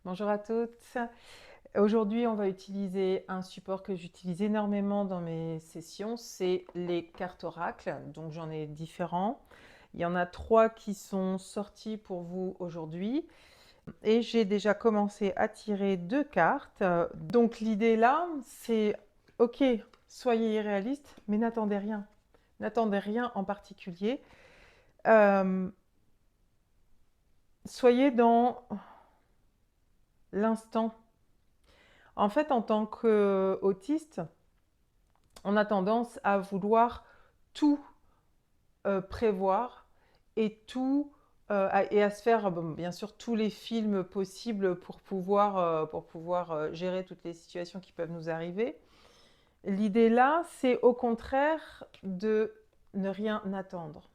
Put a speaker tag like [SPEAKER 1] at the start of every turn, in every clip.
[SPEAKER 1] Bonjour à toutes. Aujourd'hui, on va utiliser un support que j'utilise énormément dans mes sessions, c'est les cartes oracles. Donc j'en ai différents. Il y en a 3 qui sont sortis pour vous aujourd'hui. Et j'ai déjà commencé à tirer 2 cartes. Donc l'idée là, c'est ok, soyez irréaliste, mais n'attendez rien. N'attendez rien en particulier. Euh, Soyez dans l'instant. En fait, en tant qu'autiste, on a tendance à vouloir tout prévoir et tout et à se faire bon, bien sûr tous les films possibles pour pouvoir gérer toutes les situations qui peuvent nous arriver. L'idée là, c'est au contraire de ne rien attendre.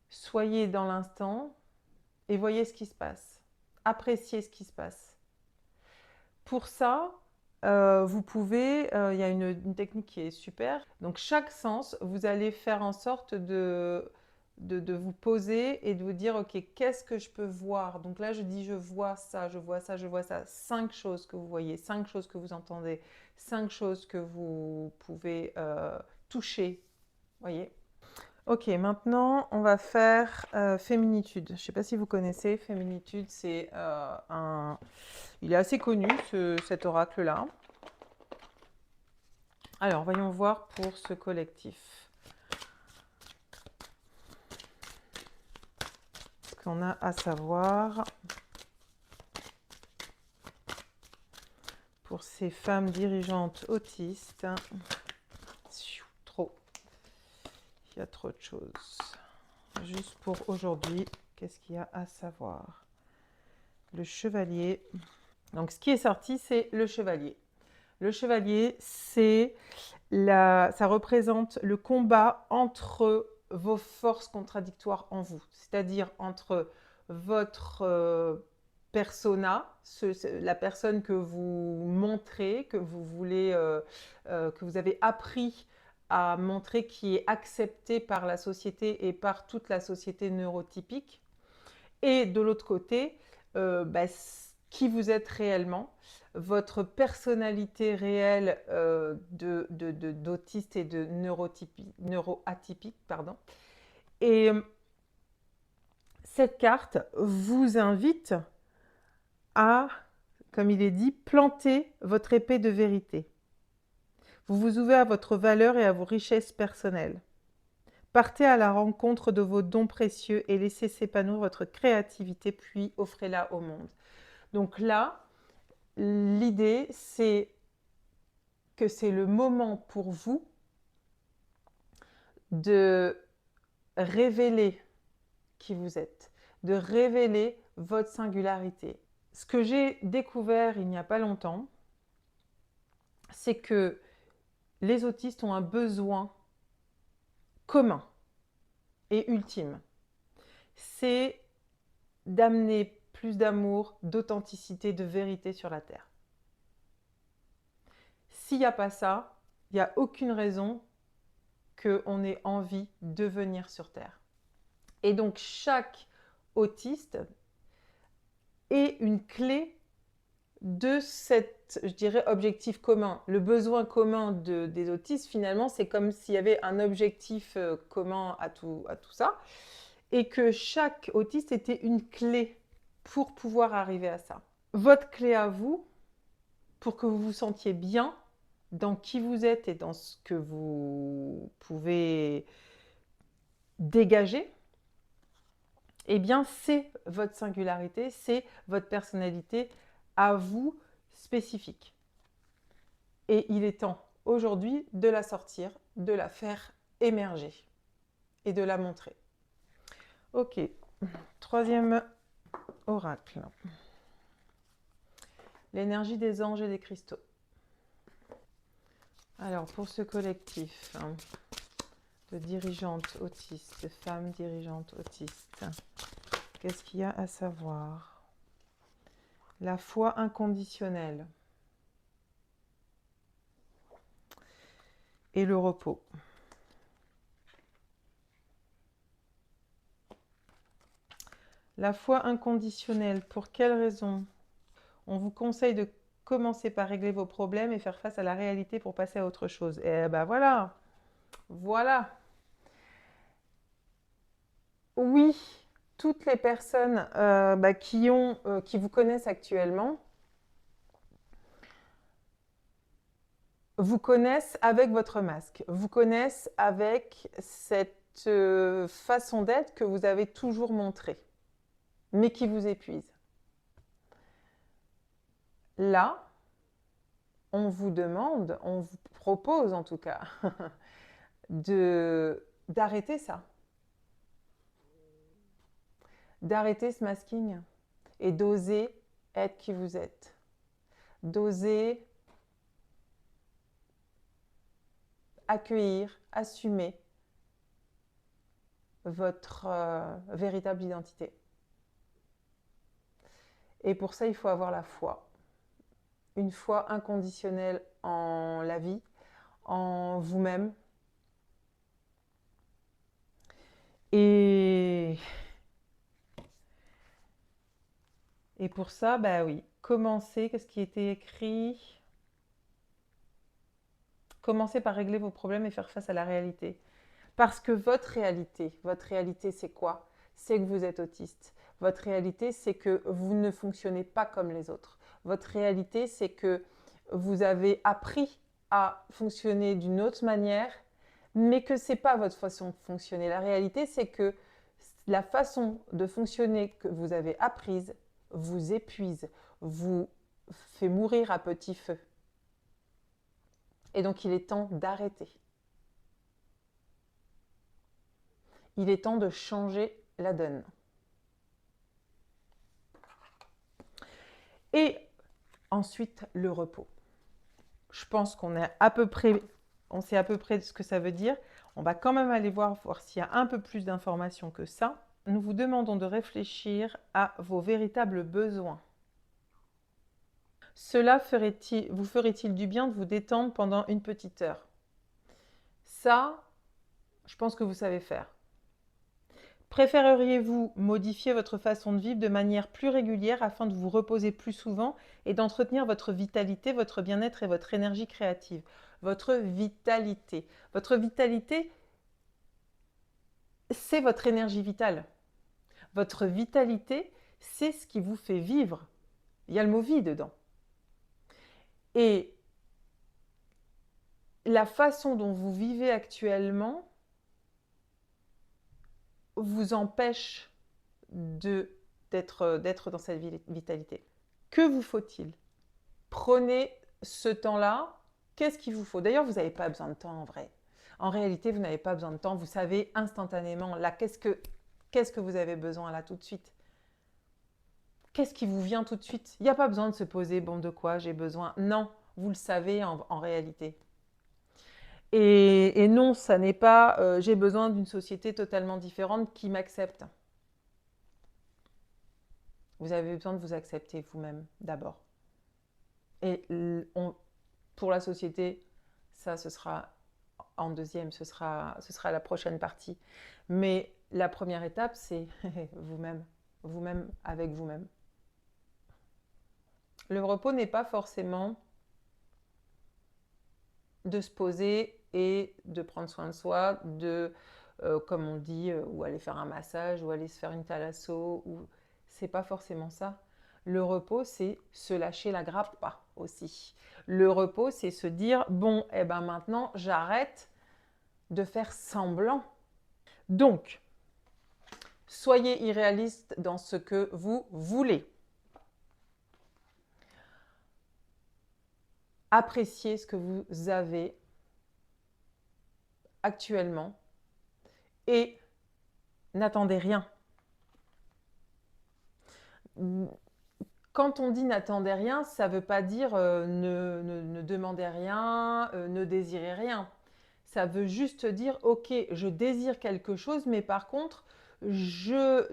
[SPEAKER 1] Soyez dans l'instant et voyez ce qui se passe. Appréciez ce qui se passe. Pour ça, vous pouvez, il y a une technique qui est super. Donc chaque sens, vous allez faire en sorte de vous poser et de vous dire, ok, qu'est-ce que je peux voir? Donc là, je dis, je vois ça, je vois ça, je vois ça. 5 choses que vous voyez, 5 choses que vous entendez, 5 choses que vous pouvez toucher. Voyez? Ok, maintenant on va faire féminitude. Je ne sais pas si vous connaissez. Féminitude, c'est il est assez connu cet oracle-là. Alors, voyons voir pour ce collectif. Ce qu'on a à savoir pour ces femmes dirigeantes autistes. Trop. Il y a trop de choses. Juste pour aujourd'hui, qu'est-ce qu'il y a à savoir? Le chevalier. Donc, ce qui est sorti, c'est le chevalier. Le chevalier, ça représente le combat entre vos forces contradictoires en vous, c'est-à-dire entre votre persona, la personne que vous montrez, que vous voulez, que vous avez appris à montrer, qui est acceptée par la société et par toute la société neurotypique, et de l'autre côté, qui vous êtes réellement, votre personnalité réelle d'autiste et de neuroatypique. Pardon. Et cette carte vous invite à, comme il est dit, planter votre épée de vérité. Vous vous ouvrez à votre valeur et à vos richesses personnelles. Partez à la rencontre de vos dons précieux et laissez s'épanouir votre créativité, puis offrez-la au monde. Donc là, l'idée, c'est que c'est le moment pour vous de révéler qui vous êtes, de révéler votre singularité. Ce que j'ai découvert il n'y a pas longtemps, c'est que les autistes ont un besoin commun et ultime. C'est d'amener plus d'amour, d'authenticité, de vérité sur la Terre. S'il n'y a pas ça, il n'y a aucune raison qu'on ait envie de venir sur Terre. Et donc chaque autiste est une clé de cet, je dirais, objectif commun. Le besoin commun des autistes, finalement, c'est comme s'il y avait un objectif commun à tout ça, et que chaque autiste était une clé pour pouvoir arriver à ça. Votre clé à vous, pour que vous vous sentiez bien dans qui vous êtes et dans ce que vous pouvez dégager, eh bien, c'est votre singularité, c'est votre personnalité à vous spécifique. Et il est temps aujourd'hui de la sortir, de la faire émerger et de la montrer. Ok, troisième oracle. L'énergie des anges et des cristaux. Alors, pour ce collectif de dirigeantes autistes, de femmes dirigeantes autistes, qu'est-ce qu'il y a à savoir? La foi inconditionnelle et le repos. La foi inconditionnelle, pour quelle raison? On vous conseille de commencer par régler vos problèmes et faire face à la réalité pour passer à autre chose. Et ben voilà, voilà. Oui, toutes les personnes qui vous connaissent actuellement vous connaissent avec votre masque, vous connaissent avec cette façon d'être que vous avez toujours montrée, mais qui vous épuise. Là, on vous demande, on vous propose en tout cas, d'arrêter ça, d'arrêter ce masking et d'oser être qui vous êtes, d'oser accueillir, assumer votre véritable identité. Et pour ça, il faut avoir la foi. Une foi inconditionnelle en la vie, en vous-même. Et pour ça, bah oui, commencez, qu'est-ce qui était écrit? Commencez par régler vos problèmes et faire face à la réalité. Parce que votre réalité c'est quoi? C'est que vous êtes autiste. Votre réalité, c'est que vous ne fonctionnez pas comme les autres. Votre réalité, c'est que vous avez appris à fonctionner d'une autre manière, mais que ce n'est pas votre façon de fonctionner. La réalité, c'est que la façon de fonctionner que vous avez apprise vous épuise, vous fait mourir à petit feu. Et donc, il est temps d'arrêter. Il est temps de changer la donne. Et ensuite, le repos. Je pense qu'on est à peu près, on sait à peu près ce que ça veut dire. On va quand même aller voir s'il y a un peu plus d'informations que ça. Nous vous demandons de réfléchir à vos véritables besoins. Cela vous ferait-il du bien de vous détendre pendant une petite heure? Ça, je pense que vous savez faire. Préféreriez-vous modifier votre façon de vivre de manière plus régulière afin de vous reposer plus souvent et d'entretenir votre vitalité, votre bien-être et votre énergie créative? Votre vitalité. Votre vitalité, c'est votre énergie vitale. Votre vitalité, c'est ce qui vous fait vivre. Il y a le mot vie dedans. Et la façon dont vous vivez actuellement vous empêche d'être dans cette vitalité. Que vous faut-il? Prenez ce temps-là. Qu'est-ce qu'il vous faut? D'ailleurs, vous n'avez pas besoin de temps en vrai. En réalité, vous n'avez pas besoin de temps. Vous savez instantanément là qu'est-ce que vous avez besoin là tout de suite. Qu'est-ce qui vous vient tout de suite? Il n'y a pas besoin de se poser, bon, de quoi j'ai besoin? Non, vous le savez en réalité. Et non, ça n'est pas j'ai besoin d'une société totalement différente qui m'accepte. Vous avez besoin de vous accepter vous-même d'abord. Et pour la société, ça, ce sera en deuxième, ce sera la prochaine partie. Mais la première étape, c'est vous-même, vous-même avec vous-même. Le repos n'est pas forcément de se poser et de prendre soin de soi, comme on dit, ou aller faire un massage, ou aller se faire une thalasso, c'est pas forcément ça. Le repos, c'est se lâcher la grappe pas aussi. Le repos, c'est se dire, bon, eh ben maintenant, j'arrête de faire semblant. Donc, soyez irréaliste dans ce que vous voulez. Appréciez ce que vous avez actuellement et n'attendez rien. Quand on dit n'attendez rien, ça ne veut pas dire ne demandez rien, ne désirez rien. Ça veut juste dire, ok, je désire quelque chose, mais par contre, je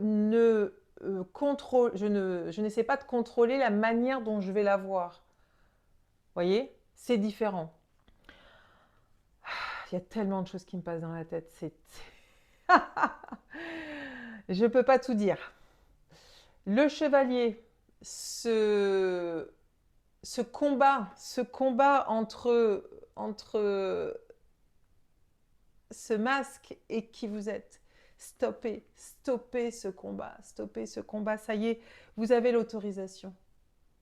[SPEAKER 1] n'essaie pas de contrôler la manière dont je vais l'avoir. Voyez, c'est différent. Il y a tellement de choses qui me passent dans la tête. Je ne peux pas tout dire. Le chevalier, ce combat entre ce masque et qui vous êtes. Stoppez ce combat, ça y est, vous avez l'autorisation.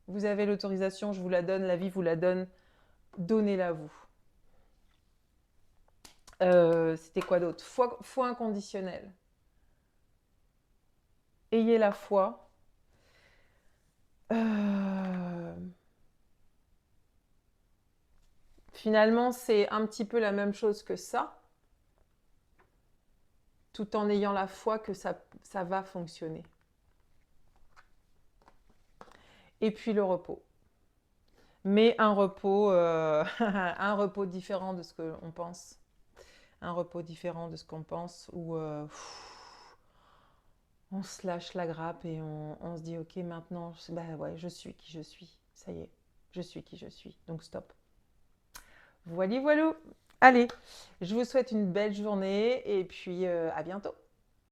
[SPEAKER 1] Vous avez l'autorisation, je vous la donne, la vie vous la donne, donnez-la vous. C'était quoi d'autre? Foi inconditionnelle. Ayez la foi. Finalement, c'est un petit peu la même chose que ça, tout en ayant la foi que ça va fonctionner. Et puis le repos. Mais un repos, un repos différent de ce qu'on pense. Un repos différent de ce qu'on pense, où on se lâche la grappe et on se dit ok, maintenant, bah ouais, je suis qui je suis. Ça y est, je suis qui je suis. Donc stop. Voilà, voilà. Allez, je vous souhaite une belle journée et puis à bientôt.